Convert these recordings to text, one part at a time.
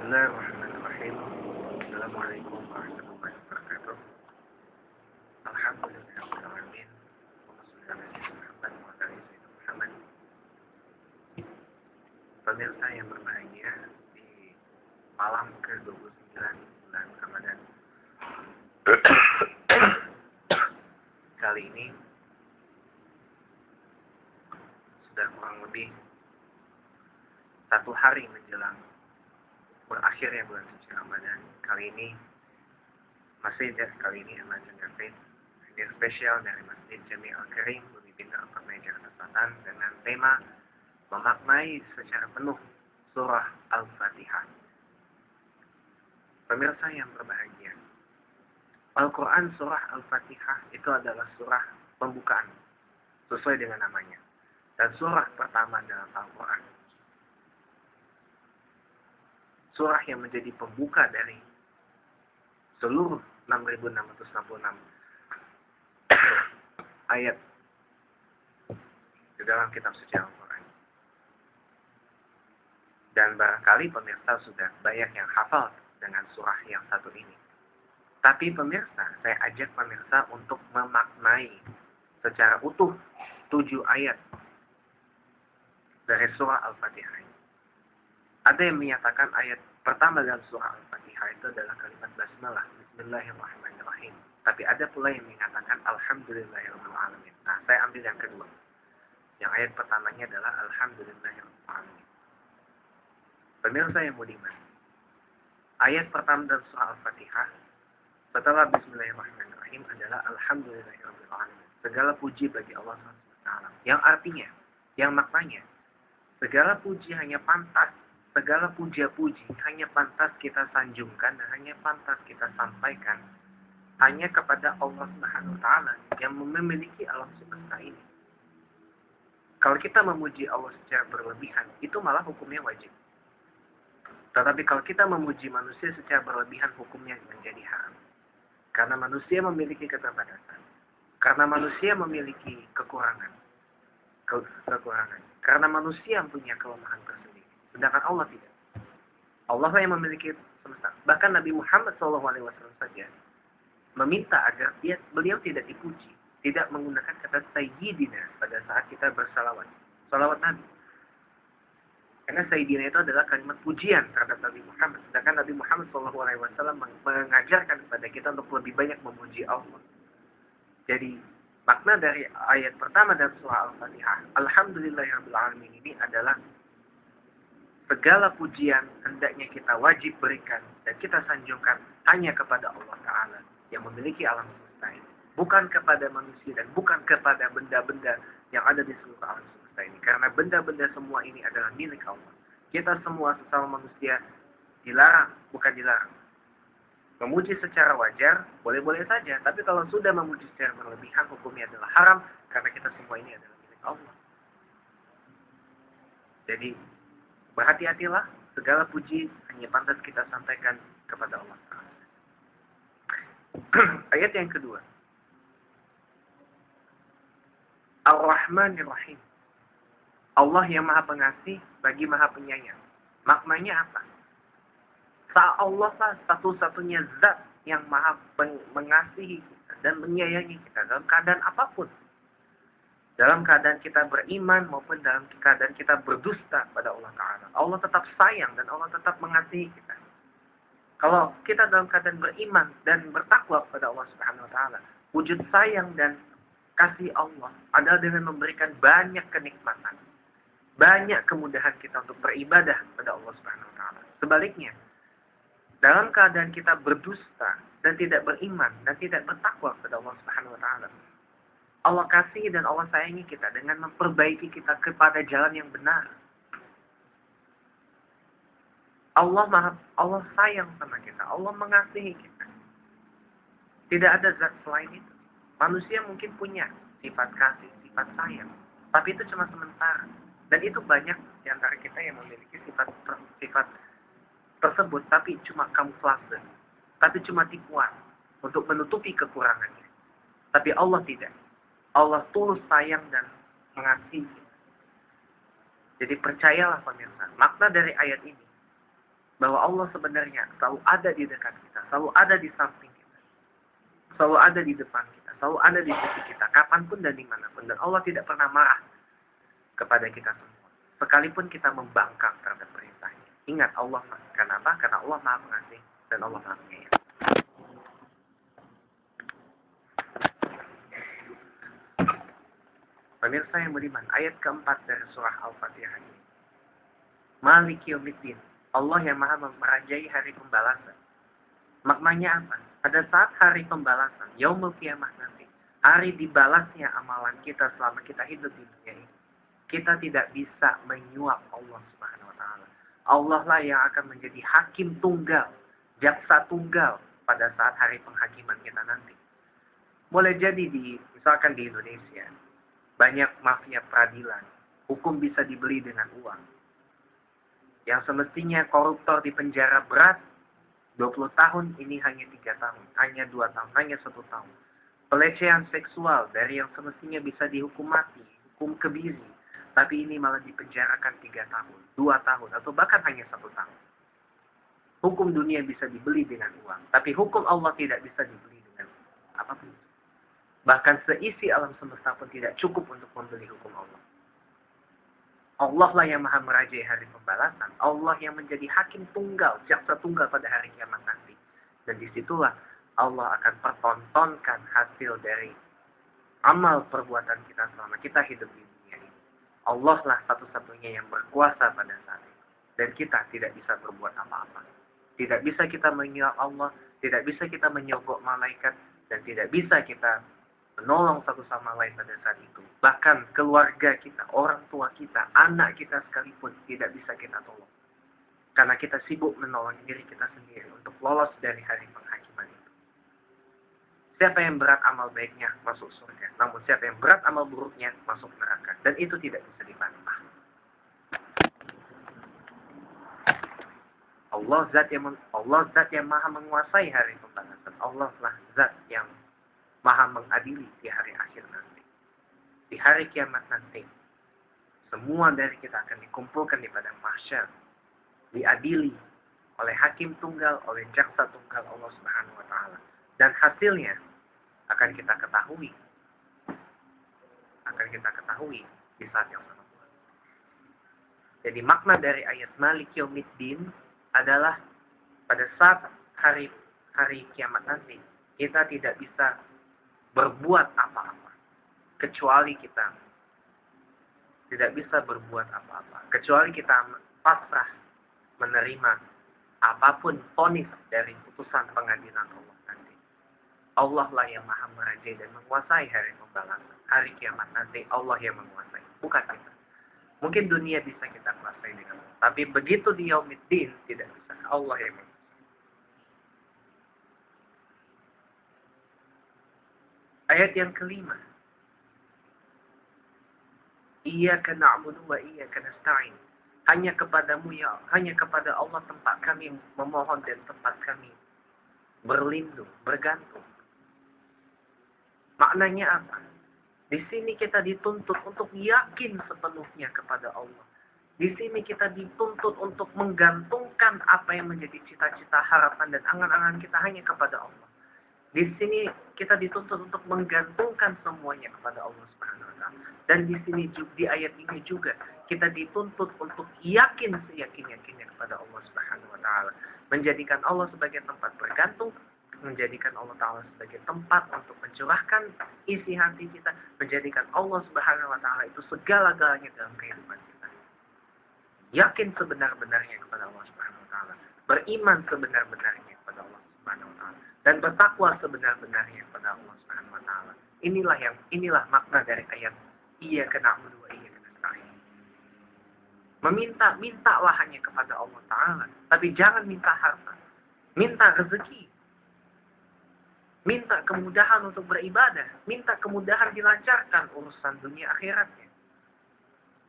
Bismillahirrahmanirrahim. Assalamualaikum warahmatullahi wabarakatuh. Alhamdulillahirrahmanirrahim. Muhammad. Pemirsa yang berbahagia, di malam ke-29 bulan Ramadan kali ini sudah kurang lebih 1 hari menjelang berakhirnya bulan suci Ramadan. Kali ini Emerging Cafe hadir spesial dari Masjid Jami Al-Karim Bumi Bintang Permai Jakarta Selatan dengan tema memaknai secara penuh surah Al-Fatihah. Pemirsa yang berbahagia, Al-Quran surah Al-Fatihah itu adalah surah pembukaan sesuai dengan namanya, dan surah pertama dalam Al-Quran, surah yang menjadi pembuka dari seluruh 6.666 ayat di dalam kitab suci Al-Quran. Dan barangkali pemirsa sudah banyak yang hafal dengan surah yang satu ini. Tapi pemirsa, saya ajak pemirsa untuk memaknai secara utuh 7 ayat dari surah Al-Fatihah ini. Ada yang menyatakan ayat pertama dalam surah Al-Fatihah itu adalah kalimat basmalah, Bismillahirrahmanirrahim. Tapi ada pula yang mengatakan Alhamdulillahirabbil alamin. Nah, saya ambil yang kedua. Yang ayat pertamanya adalah Alhamdulillahirabbil alamin. Pemirsa yang budiman, ayat pertama dalam surah Al-Fatihah setelah Bismillahirrahmanirrahim adalah Alhamdulillahirabbil alamin. Segala puji bagi Allah SWT. Yang artinya, yang maknanya, segala puji hanya pantas, segala puja-puji hanya pantas kita sanjungkan dan hanya pantas kita sampaikan hanya kepada Allah Subhanahu wa taala yang memiliki alam semesta ini. Kalau kita memuji Allah secara berlebihan, itu malah hukumnya wajib. Tetapi kalau kita memuji manusia secara berlebihan, hukumnya menjadi haram. Karena manusia memiliki keterbatasan. Karena manusia memiliki kekurangan. Karena manusia punya kelemahan tersendiri. Sedangkan Allah tidak. Allah yang memiliki semesta. Bahkan Nabi Muhammad SAW saja meminta agar beliau tidak dipuji, tidak menggunakan kata sayyidina pada saat kita bersalawat. Salawat Nabi. Karena sayyidina itu adalah kalimat pujian terhadap Nabi Muhammad. Sedangkan Nabi Muhammad SAW mengajarkan kepada kita untuk lebih banyak memuji Allah. Jadi makna dari ayat pertama dalam surah Al-Fatihah, Alhamdulillahirabbil alamin, ini adalah segala pujian hendaknya kita wajib berikan dan kita sanjungkan hanya kepada Allah Ta'ala yang memiliki alam semesta ini. Bukan kepada manusia dan bukan kepada benda-benda yang ada di seluruh alam semesta ini. Karena benda-benda semua ini adalah milik Allah. Kita semua sesama manusia dilarang, bukan dilarang. Memuji secara wajar, boleh-boleh saja. Tapi kalau sudah memuji secara berlebihan, hukumnya adalah haram. Karena kita semua ini adalah milik Allah. Jadi, berhati-hatilah, segala puji hanya pantas kita sampaikan kepada Allah. Ayat yang kedua. Ar-Rahmanir-Rahim. Allah yang maha pengasih bagi maha penyayang. Maknanya apa? Allah lah satu-satunya zat yang maha mengasihi kita dan menyayangi kita dalam keadaan apapun. Dalam keadaan kita beriman maupun dalam keadaan kita berdusta pada Allah Ta'ala. Allah tetap sayang dan Allah tetap mengasihi kita. Kalau kita dalam keadaan beriman dan bertakwa kepada Allah Subhanahu Wa Ta'ala, wujud sayang dan kasih Allah adalah dengan memberikan banyak kenikmatan. Banyak kemudahan kita untuk beribadah kepada Allah Subhanahu Wa Ta'ala. Sebaliknya, dalam keadaan kita berdusta dan tidak beriman dan tidak bertakwa kepada Allah Subhanahu Wa Ta'ala, Allah kasih dan Allah sayangi kita dengan memperbaiki kita kepada jalan yang benar. Allah sayang sama kita. Allah mengasihi kita. Tidak ada zat selain itu. Manusia mungkin punya sifat kasih, sifat sayang. Tapi itu cuma sementara. Dan itu banyak di antara kita yang memiliki sifat tersebut. Tapi cuma kamuflase. Tapi cuma tipuan. Untuk menutupi kekurangannya. Tapi Allah tidak. Allah tulus sayang dan mengasihi. Jadi percayalah pemirsa, makna dari ayat ini bahwa Allah sebenarnya selalu ada di dekat kita, selalu ada di samping kita, selalu ada di depan kita, selalu ada di sisi kita, kapanpun dan dimanapun. Dan Allah tidak pernah marah kepada kita semua, sekalipun kita membangkang terhadap perintahnya. Ingat Allah, kenapa? Karena Allah Maha Pengasih dan Allah Maha Penyayang. Pemirsa yang beriman, ayat keempat dari surah Al-Fatihah ini. Maliki yaumiddin, Allah yang Maha merajai hari pembalasan. Maknanya apa? Pada saat hari pembalasan, yaumul kiamah nanti, hari dibalasnya amalan kita selama kita hidup di dunia ini, kita tidak bisa menyuap Allah Subhanahu wa taala. Allah lah yang akan menjadi hakim tunggal, jaksa tunggal pada saat hari penghakiman kita nanti. Boleh jadi misalkan di Indonesia, banyak mafia peradilan, hukum bisa dibeli dengan uang. Yang semestinya koruptor di penjara berat 20 tahun, ini hanya 3 tahun, hanya 2 tahun, hanya 1 tahun. Pelecehan seksual dari yang semestinya bisa dihukum mati, hukum kebiri, tapi ini malah dipenjarakan 3 tahun, 2 tahun, atau bahkan hanya 1 tahun. Hukum dunia bisa dibeli dengan uang, tapi hukum Allah tidak bisa dibeli dengan apapun. Bahkan seisi alam semesta pun tidak cukup untuk membeli hukum Allah. Allah lah yang Maha merajai hari pembalasan. Allah yang menjadi hakim tunggal, jaksa tunggal pada hari kiamat nanti. Dan disitulah Allah akan pertontonkan hasil dari amal perbuatan kita selama kita hidup di dunia ini. Allah lah satu-satunya yang berkuasa pada saat itu. Dan kita tidak bisa berbuat apa-apa. Tidak bisa kita menyuap Allah, tidak bisa kita menyogok malaikat, dan tidak bisa kita menolong satu sama lain pada saat itu. Bahkan keluarga kita, orang tua kita, anak kita sekalipun tidak bisa kita tolong. Karena kita sibuk menolong diri kita sendiri untuk lolos dari hari penghakiman itu. Siapa yang berat amal baiknya masuk surga. Namun siapa yang berat amal buruknya masuk neraka. Dan itu tidak bisa dibantah. Allah zat yang maha menguasai hari pembalasan. Allah lah zat yang maha mengadili di hari akhir nanti. Di hari kiamat nanti, semua dari kita akan dikumpulkan di padang mahsyar, diadili oleh hakim tunggal, oleh jaksa tunggal Allah Subhanahu wa taala. Dan hasilnya akan kita ketahui. Di saat yang sama. Jadi makna dari ayat Malik Yaumiddin adalah pada saat hari kiamat nanti, kita tidak bisa berbuat apa-apa kecuali kita tidak bisa berbuat apa-apa kecuali kita pasrah menerima apapun vonis dari putusan pengadilan Allah nanti. Allah lah yang maha merajai dan menguasai hari pembalasan, hari kiamat nanti. Allah yang menguasai, bukan kita. Mungkin dunia bisa kita kuasai dengan Allah, tapi begitu di Yaumiddin tidak bisa. Allah yang menguasai. Ayat yang kelima. Iyyaka na'budu wa iyyaka nasta'in. Hanya kepadamu ya, hanya kepada Allah tempat kami memohon dan tempat kami berlindung, bergantung. Maknanya apa? Di sini kita dituntut untuk yakin sepenuhnya kepada Allah. Di sini kita dituntut untuk menggantungkan apa yang menjadi cita-cita, harapan dan angan-angan kita hanya kepada Allah. Di sini kita dituntut untuk menggantungkan semuanya kepada Allah Subhanahu wa taala. Dan di sini di ayat ini juga kita dituntut untuk yakin seyakin-yakinnya kepada Allah Subhanahu wa taala. Menjadikan Allah sebagai tempat bergantung, menjadikan Allah taala sebagai tempat untuk mencurahkan isi hati kita, menjadikan Allah Subhanahu wa taala itu segala-galanya dalam kehidupan kita. Yakin sebenar-benarnya kepada Allah Subhanahu wa taala, beriman sebenar-benarnya kepada Allah Subhanahu wa taala, dan bertakwa sebenar-benarnya kepada Allah Subhanahu wa taala. Inilah makna dari ayat Iyyaka na'budu wa iyyaka nasta'in. Mintalah hanya kepada Allah taala, tapi jangan minta harta. Minta rezeki. Minta kemudahan untuk beribadah, minta kemudahan dilancarkan urusan dunia akhiratnya.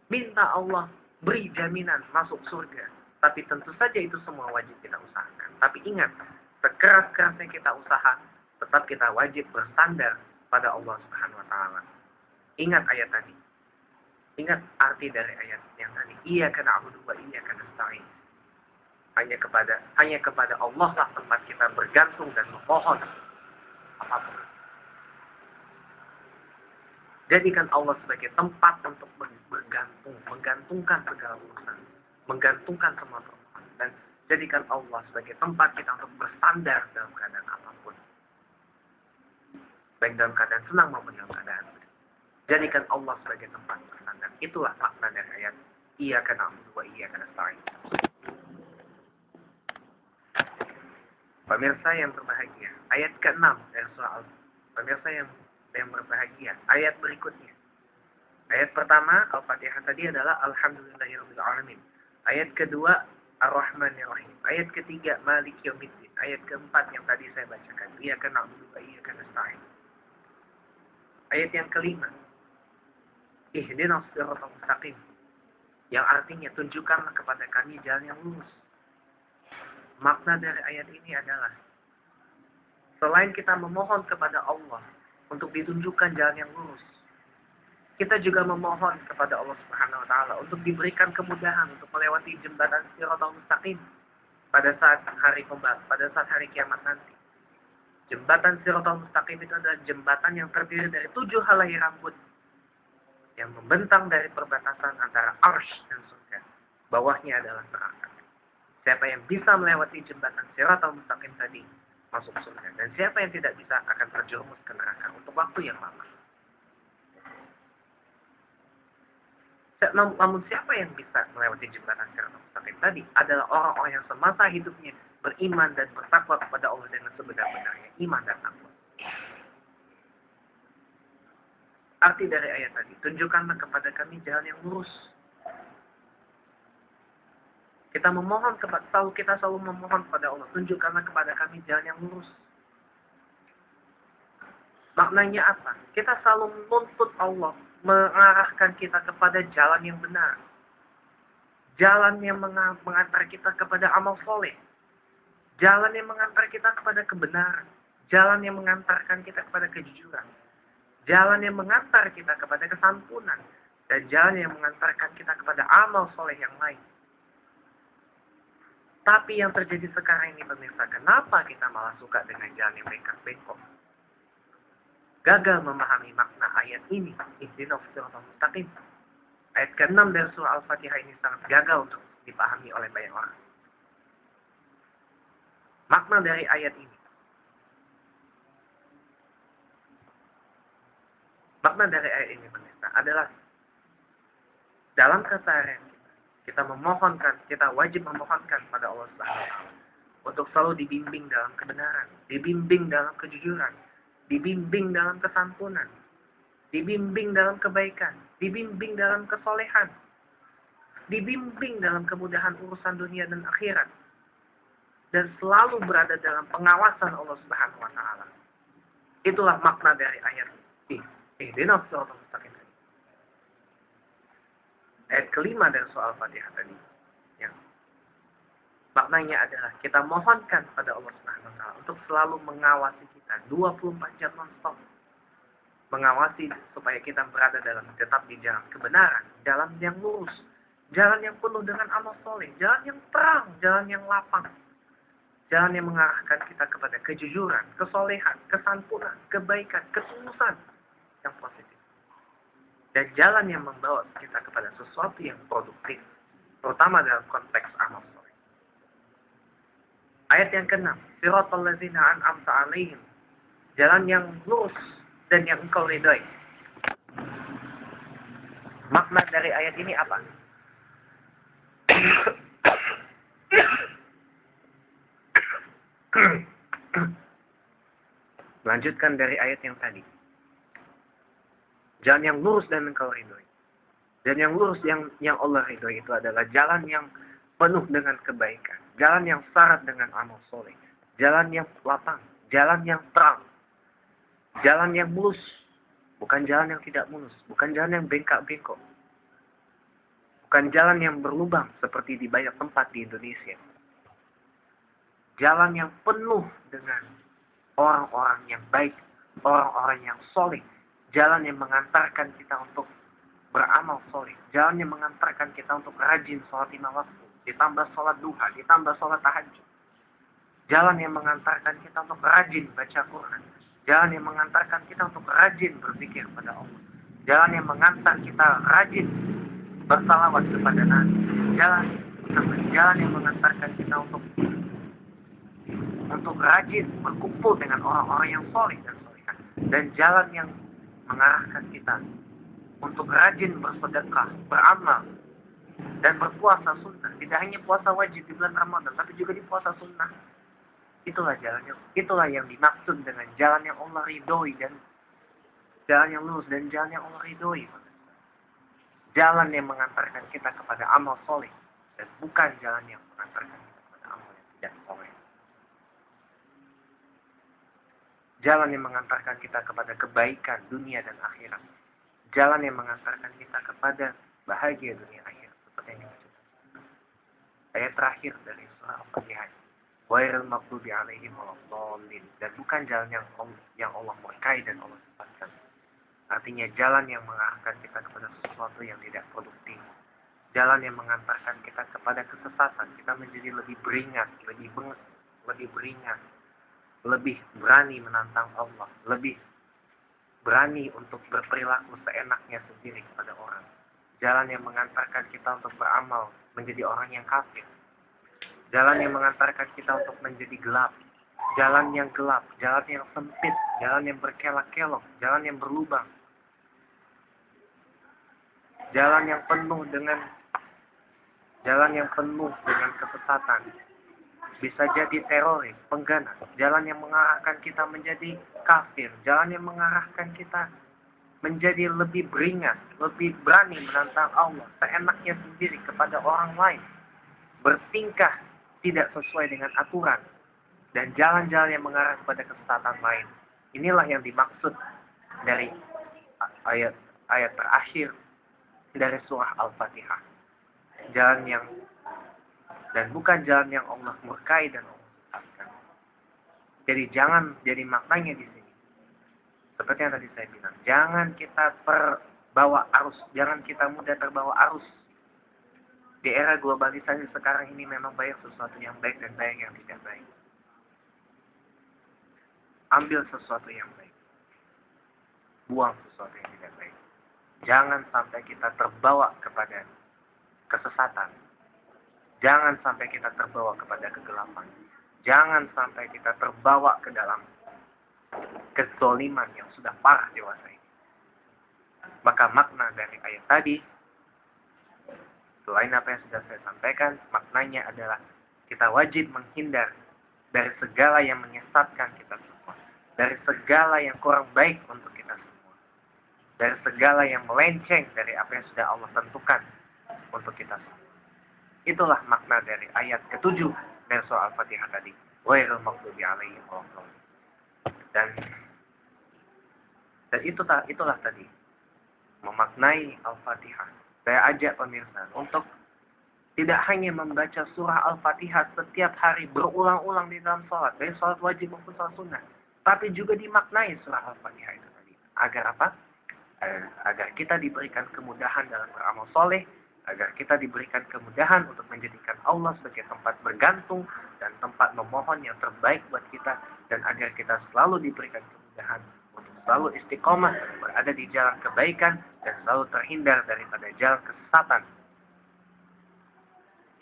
Minta Allah beri jaminan masuk surga. Tapi tentu saja itu semua wajib kita usahakan. Tapi ingat, sekeras-kerasnya kita usaha, tetap kita wajib bersandar pada Allah Subhanahu wa taala. Ingat ayat tadi. Ingat arti dari ayat yang tadi. Iyyaka na'budu wa iyyaka nasta'in. Hanya kepada Allah lah tempat kita bergantung dan memohon apapun. Jadikan Allah sebagai tempat untuk bergantung, menggantungkan segala urusan, menggantungkan semua permohonan, dan jadikan Allah sebagai tempat kita untuk bersandar dalam keadaan apapun, baik dalam keadaan senang maupun dalam keadaan sedih. Jadikan Allah sebagai tempat bersandar. Itulah makna dari ayat Iyyaka na'budu wa iyyaka nasta'in. Pemirsa yang berbahagia, ayat ke-6 dari surah Pemirsa yang berbahagia, ayat berikutnya. Ayat pertama Al-Fatihah tadi adalah Alhamdulillahirabbil alamin. Ayat kedua Ar-Rahmanir Rahim. Ayat ketiga Maliki Yaumiddin. Ayat keempat yang tadi saya bacakan, Iyyaka na'budu wa iyyaka nasta'in. Ayat yang kelima, Ihdinas siratal mustaqim, yang artinya tunjukkanlah kepada kami jalan yang lurus. Makna dari ayat ini adalah selain kita memohon kepada Allah untuk ditunjukkan jalan yang lurus, kita juga memohon kepada Allah Subhanahu wa taala untuk diberikan kemudahan untuk melewati jembatan siratal mustaqim pada saat hari kiamat nanti. Jembatan siratal mustaqim itu adalah jembatan yang terdiri dari 7 helai rambut yang membentang dari perbatasan antara arsy dan surga. Bawahnya adalah neraka. Siapa yang bisa melewati jembatan siratal mustaqim tadi masuk surga, dan siapa yang tidak bisa akan terjerumus ke neraka untuk waktu yang lama. Namun siapa yang bisa melewati jembatan siratal mustaqim tadi adalah orang-orang yang semasa hidupnya beriman dan bertakwa kepada Allah dengan sebenar-benarnya iman dan takwa. Arti dari ayat tadi, tunjukkanlah kepada kami jalan yang lurus. Kita selalu memohon kepada Allah, tunjukkanlah kepada kami jalan yang lurus. Maknanya apa? Kita selalu menuntut Allah mengarahkan kita kepada jalan yang benar. Jalan yang mengantar kita kepada amal soleh. Jalan yang mengantar kita kepada kebenaran. Jalan yang mengantarkan kita kepada kejujuran. Jalan yang mengantar kita kepada kesantunan. Dan jalan yang mengantarkan kita kepada amal soleh yang lain. Tapi yang terjadi sekarang ini pemirsa, kenapa kita malah suka dengan jalan yang bengkak-bengkok? Gagal memahami makna ayat ini. Ihdinas siratal mustaqim. Ayat ke-6 dari surah Al-Fatihah ini sangat gagal untuk dipahami oleh banyak orang. Makna dari ayat ini. Makna dari ayat ini pemirsa adalah dalam keseharian kita wajib memohonkan pada Allah Subhanahu wa taala untuk selalu dibimbing dalam kebenaran, dibimbing dalam kejujuran, dibimbing dalam kesantunan, dibimbing dalam kebaikan, dibimbing dalam kesolehan, dibimbing dalam kemudahan urusan dunia dan akhirat, dan selalu berada dalam pengawasan Allah Subhanahu wa taala. Itulah makna dari ayat ini. Ihdinas siratal mustaqim. Ayat kelima dari surah Al-Fatihah tadi. Ya. Maknanya adalah kita mohonkan pada Allah Subhanahu wa taala untuk selalu mengawasi kita 24 jam non-stop. Mengawasi supaya kita berada tetap di jalan kebenaran, jalan yang lurus, jalan yang penuh dengan amal soleh, jalan yang terang, jalan yang lapang. Jalan yang mengarahkan kita kepada kejujuran, kesolehan, kesantunan, kebaikan, ketulusan yang positif. Dan jalan yang membawa kita kepada sesuatu yang produktif, terutama dalam konteks amal soleh. Ayat yang ke-6, siratal ladzina an'amta 'alaihim, jalan yang lurus dan yang engkau ridhai. Makna dari ayat ini apa? Melanjutkan dari ayat yang tadi. Jalan yang lurus dan engkau ridhoi. Dan yang lurus yang Allah ridhoi itu adalah jalan yang penuh dengan kebaikan. Jalan yang syarat dengan amal soleh. Jalan yang lapang. Jalan yang terang. Jalan yang mulus. Bukan jalan yang tidak mulus. Bukan jalan yang bengkak-bengkok. Bukan jalan yang berlubang seperti di banyak tempat di Indonesia. Jalan yang penuh dengan orang-orang yang baik. Orang-orang yang soleh. Jalan yang mengantarkan kita untuk beramal soleh. Jalan yang mengantarkan kita untuk rajin sholat 5 waktu. ditambah sholat duha, ditambah sholat tahajud. Jalan yang mengantarkan kita untuk rajin baca Quran. Jalan yang mengantarkan kita untuk rajin berpikir pada Allah. Jalan yang mengantar kita rajin bersalawat kepada Nabi. Jalan yang mengantarkan kita untuk rajin berkumpul dengan orang-orang yang soleh dan solehah. Dan jalan yang mengarahkan kita untuk rajin bersedekah, beramal, dan berpuasa sunnah. Tidak hanya puasa wajib di bulan Ramadan, tapi juga di puasa sunnah. Itulah jalannya. Itulah yang dimaksud dengan jalan yang Allah ridhoi dan jalan yang lurus dan jalan yang Allah ridhoi. Jalan yang mengantarkan kita kepada amal soleh dan bukan jalan yang mengantarkan kita kepada amal yang tidak soleh. Jalan yang mengantarkan kita kepada kebaikan dunia dan akhirat. Jalan yang mengantarkan kita kepada bahagia dunia akhirat. Seperti yang kita ayat terakhir dari surah Al-Fatihah. Ghairil maghdubi 'alaihim waladdallin. Dan bukan jalan yang Allah murkai dan Allah sesatkan. Artinya jalan yang mengarahkan kita kepada sesuatu yang tidak produktif. Jalan yang mengantarkan kita kepada kesesatan. Kita menjadi lebih beringat, lebih berani menantang Allah, lebih berani untuk berperilaku seenaknya sendiri kepada orang. Jalan yang mengantarkan kita untuk beramal menjadi orang yang kafir. Jalan yang mengantarkan kita untuk menjadi gelap. Jalan yang gelap, jalan yang sempit, jalan yang berkelak-kelok, jalan yang berlubang. Jalan yang penuh dengan kesesatan. Bisa jadi teroris, pengganas. Jalan yang mengarahkan kita menjadi kafir. Jalan yang mengarahkan kita menjadi lebih beringat, lebih berani menantang Allah seenaknya sendiri kepada orang lain. Bertingkah tidak sesuai dengan aturan. Dan jalan-jalan yang mengarah kepada kesesatan lain. Inilah yang dimaksud dari ayat terakhir dari surah Al-Fatihah. Dan bukan jalan yang Allah murkai dan Allah sesatkan. Jadi maknanya di sini. Seperti yang tadi saya bilang, jangan kita terbawa arus, jangan kita mudah terbawa arus. Di era globalisasi sekarang ini memang banyak sesuatu yang baik dan banyak yang tidak baik. Ambil sesuatu yang baik. Buang sesuatu yang tidak baik. Jangan sampai kita terbawa kepada kesesatan. Jangan sampai kita terbawa kepada kegelapan. Jangan sampai kita terbawa ke dalam kezaliman yang sudah parah dewasa ini. Maka makna dari ayat tadi, selain apa yang sudah saya sampaikan, maknanya adalah kita wajib menghindar dari segala yang menyesatkan kita semua. Dari segala yang kurang baik untuk kita semua. Dari segala yang melenceng dari apa yang sudah Allah tentukan untuk kita semua. Itulah makna dari ayat ke-7 dari surah Al-Fatihah tadi. Ghairil maghdubi 'alaihim waladdallin. Dan itulah tadi memaknai Al-Fatihah. Saya ajak pemirsa untuk tidak hanya membaca surah Al-Fatihah setiap hari berulang-ulang di dalam sholat, baik sholat wajib maupun sholat sunnah, tapi juga dimaknai surah Al-Fatihah itu tadi. Agar apa? Agar kita diberikan kemudahan dalam beramal soleh, agar kita diberikan kemudahan untuk menjadikan Allah sebagai tempat bergantung dan tempat memohon yang terbaik buat kita, dan agar kita selalu diberikan kemudahan untuk selalu istiqomah berada di jalan kebaikan dan selalu terhindar daripada jalan kesesatan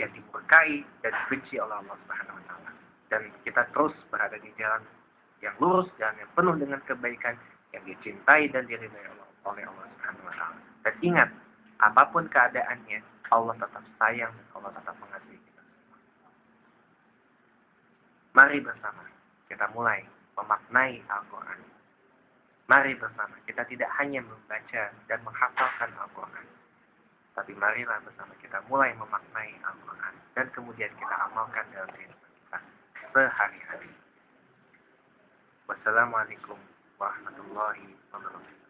yang dimurkai dan dibenci oleh Allah Subhanahu wa taala. Dan kita terus berada di jalan yang lurus, jalan yang penuh dengan kebaikan, yang dicintai dan diridhai oleh Allah Subhanahu wa taala. Dan ingat, apapun keadaannya, Allah tetap sayang dan Allah tetap mengasihi kita semua. Mari bersama kita mulai memaknai Al-Quran. Mari bersama kita tidak hanya membaca dan menghafalkan Al-Quran, tapi marilah bersama kita mulai memaknai Al-Quran dan kemudian kita amalkan dalam kehidupan kita sehari-hari. Wassalamualaikum warahmatullahi wabarakatuh.